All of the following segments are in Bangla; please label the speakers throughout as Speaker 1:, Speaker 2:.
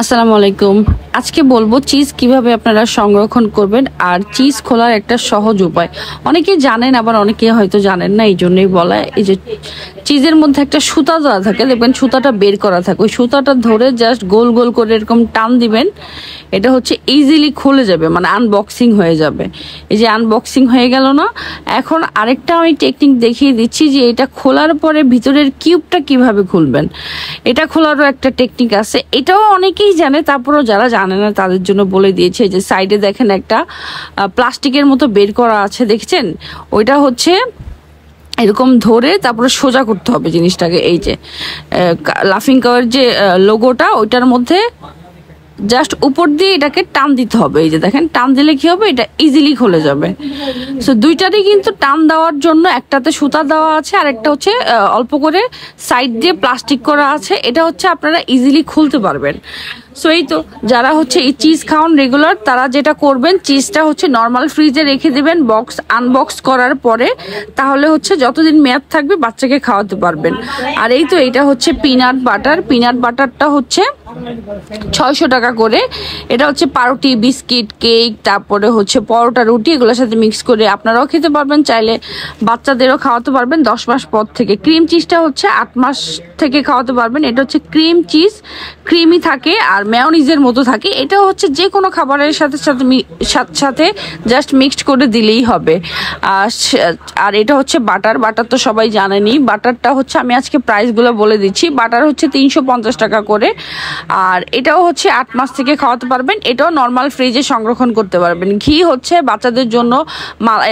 Speaker 1: আসসালামু আলাইকুম। আজকে বলবো চিজ কিভাবে আপনারা সংরক্ষণ করবেন আর চিজ খোলার একটা সহজ উপায়। অনেকেই জানেন, আবার অনেকে হয়তো জানেন না, এই জন্যই বলা। এই যে চিজের মধ্যে একটা সুতা দেওয়া থাকে, দেখবেন সুতাটা বের করা থাকে, ওই সুতাটা ধরে জাস্ট গোল গোল করে এরকম টান দিবেন, এটা হচ্ছে ইজিলি খুলে যাবে, মানে আনবক্সিং হয়ে যাবে। এই যে আনবক্সিং হয়ে গেল না। এখন আরেকটা আমি টেকনিক দেখিয়ে দিচ্ছি যে এটা খোলার পরে ভিতরের কিউবটা কিভাবে খুলবেন। এটা খোলারও একটা টেকনিক আছে, এটাও অনেকেই জানে, তারপরেও যারা জানে না তাদের জন্য বলে দিয়েছে। যে সাইডে দেখেন একটা প্লাস্টিকের মতো বের করা আছে, দেখছেন? ওইটা হচ্ছে এরকম ধরে তারপরে সোজা করতে হবে জিনিসটাকে। এই যে লাফিং কাওয়ের যে লোগোটা, ওইটার মধ্যে জাস্ট উপর দিয়ে এটাকে টান দিতে হবে। এই যে দেখেন, টান দিলে কি হবে, এটা ইজিলি খুলে যাবে। সো দুইটারই কিন্তু টান দেওয়ার জন্য একটাতে সুতা দেওয়া আছে, আর একটা হচ্ছে অল্প করে সাইড দিয়ে প্লাস্টিক করা আছে। এটা হচ্ছে আপনারা ইজিলি খুলতে পারবেন। সো এই তো, যারা হচ্ছে এই চিজ খাওয়ান রেগুলার, তারা যেটা করবেন, চিজটা হচ্ছে নর্মাল ফ্রিজে রেখে দেবেন আনবক্স করার পরে, তাহলে হচ্ছে যতদিন মেয়াদ থাকবে বাচ্চাকে খাওয়াতে পারবেন। আর এই তো, এটা হচ্ছে পিনাট বাটারটা হচ্ছে 600 টাকা করে। এটা হচ্ছে পাউরুটি, বিস্কিট, কেক, তারপরে হচ্ছে পরোটা, রুটি, এগুলোর সাথে মিক্স করে আপনারাও খেতে পারবেন, চাইলে বাচ্চাদেরও খাওয়াতে পারবেন 10 মাস পর থেকে। ক্রিম চিজটা হচ্ছে 8 মাস থেকে খাওয়াতে পারবেন। এটা হচ্ছে ক্রিম চিজ, ক্রিমি থাকে আর মেয়োনিজের মতো থাকে। এটা হচ্ছে যে কোনো খাবারের সাথে সাথে জাস্ট মিক্সড করে দিলেই হবে। আর এটা হচ্ছে বাটার তো সবাই জানেনি। বাটারটা হচ্ছে, আমি আজকে প্রাইসগুলো বলে দিচ্ছি। বাটার হচ্ছে 350 টাকা করে, আর এটাও হচ্ছে 8 মাস থেকে খাওয়াতে পারবেন। এটাও নর্মাল ফ্রিজে সংরক্ষণ করতে পারবেন। ঘি হচ্ছে বাচ্চাদের জন্য,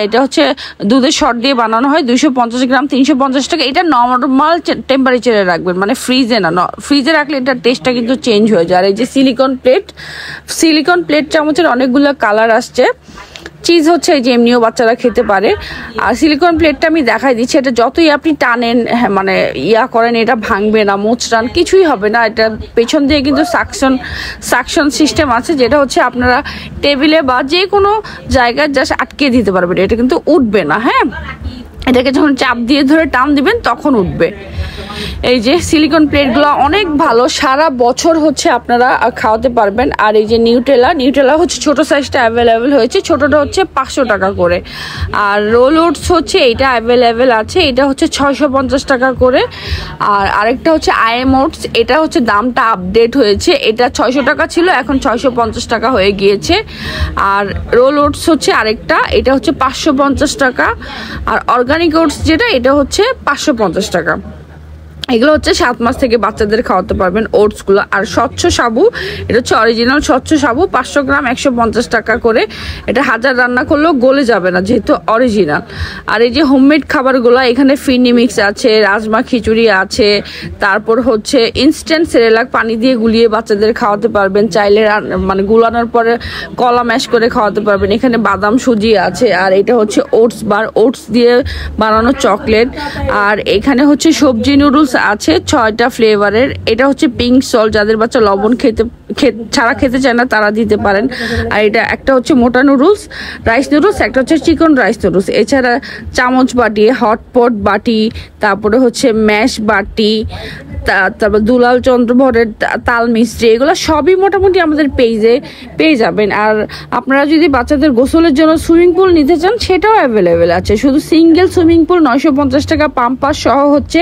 Speaker 1: এটা হচ্ছে দুধের শর্ট দিয়ে বানানো হয়, 250 গ্রাম 350 টাকা। এটা নর্মাল টেম্পারেচারে রাখবেন, মানে ফ্রিজে না। ফ্রিজে রাখলে এটার টেস্টটা কিন্তু চেঞ্জ হয়ে যায়। আর এই যে সিলিকন প্লেট চামচের অনেকগুলো কালার আসছে। চিজ হচ্ছে এই যে এমনিও বাচ্চারা খেতে পারে। আর সিলিকন প্লেটটা আমি দেখাই দিচ্ছি। এটা যতই আপনি টানেন, মানে করেন, এটা ভাঙবে না, মোচড়ান কিছুই হবে না। এটা পেছন দিয়ে কিন্তু সাকশন সিস্টেম আছে, যেটা হচ্ছে আপনারা টেবিলে বা যে কোনো জায়গায় জাস্ট আটকে দিতে পারবেন। এটা কিন্তু উঠবে না। হ্যাঁ, এটাকে যখন চাপ দিয়ে ধরে টান দিবেন তখন উঠবে। এই যে সিলিকন প্লেটগুলো অনেক ভালো, সারা বছর হচ্ছে আপনারা খাওয়াতে পারবেন। আর এই যে নিউটেলা হচ্ছে ছোট সাইজটা অ্যাভেলেবেল হয়েছে, ছোটটা হচ্ছে 500 টাকা করে। আর রোল ওটস হচ্ছে এইটা অ্যাভেলেবেল আছে, এটা হচ্ছে 650 টাকা করে। আর আরেকটা হচ্ছে আইএম ওটস, এটা হচ্ছে দামটা আপডেট হয়েছে, এটা 600 টাকা ছিল, এখন 650 টাকা হয়ে গিয়েছে। আর রোল ওটস হচ্ছে আরেকটা, এটা হচ্ছে 550 টাকা। আর অর্গানিক ওটস যেটা, এটা হচ্ছে 550 টাকা। এগুলো হচ্ছে 7 মাস থেকে বাচ্চাদের খাওয়াতে পারবেন ওটসগুলো। আর স্বচ্ছ সাবু, এটা হচ্ছে অরিজিনাল স্বচ্ছ সাবু, 500 গ্রাম 150 টাকা করে। এটা 1000 রান্না করলেও গলে যাবে না, যেহেতু অরিজিনাল। আর এই যে হোমমেড খাবারগুলো, এখানে ফিরনি মিক্স আছে, রাজমা খিচুড়ি আছে, তারপর হচ্ছে ইনস্ট্যান্ট সেরেলাক পানি দিয়ে গুলিয়ে বাচ্চাদের খাওয়াতে পারবেন, চাইলে মানে গুলানোর পরে কলা ম্যাশ করে খাওয়াতে পারবেন। এখানে বাদাম সুজি আছে। আর এটা হচ্ছে ওটস দিয়ে বানানো চকলেট। আর এখানে হচ্ছে সবজি নুডলস আছে 6টা ফ্লেভারের। এটা হচ্ছে পিঙ্ক সল্ট, যাদের বাচ্চা লবণ ছাড়া খেতে চায় না তারা দিতে পারেন। আর এটা একটা হচ্ছে মোটা রাইস নুডলস, একটা হচ্ছে চিকন রাইস নুডলস। এছাড়া চামচ বাটি, হটপট বাটি, তারপরে হচ্ছে ম্যাশ বাটি, তারপর দুলাল চন্দ্রভরের তাল মিস্ত্রি, এগুলো সবই মোটামুটি আমাদের পেজে পেয়ে যাবেন। আর আপনারা যদি বাচ্চাদের গোসলের জন্য সুইমিং পুল নিতে চান, সেটাও অ্যাভেলেবেল আছে। শুধু সিঙ্গেল সুইমিং পুল 950 টাকা, পাম্পার সহ হচ্ছে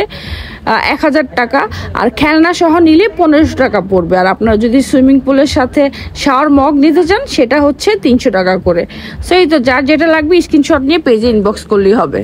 Speaker 1: 1000 টাকা। আর খেলনা সহ নিলে 1500 টাকা পড়বে। আর আপনারা যদি সুইমিং পুলের সাথে শাওয়ার মগ নিতে চান, সেটা হচ্ছে 300 টাকা করে। সো এই তো, যার যেটা লাগবে স্ক্রিনশট নিয়ে পেজে ইনবক্স করলেই হবে।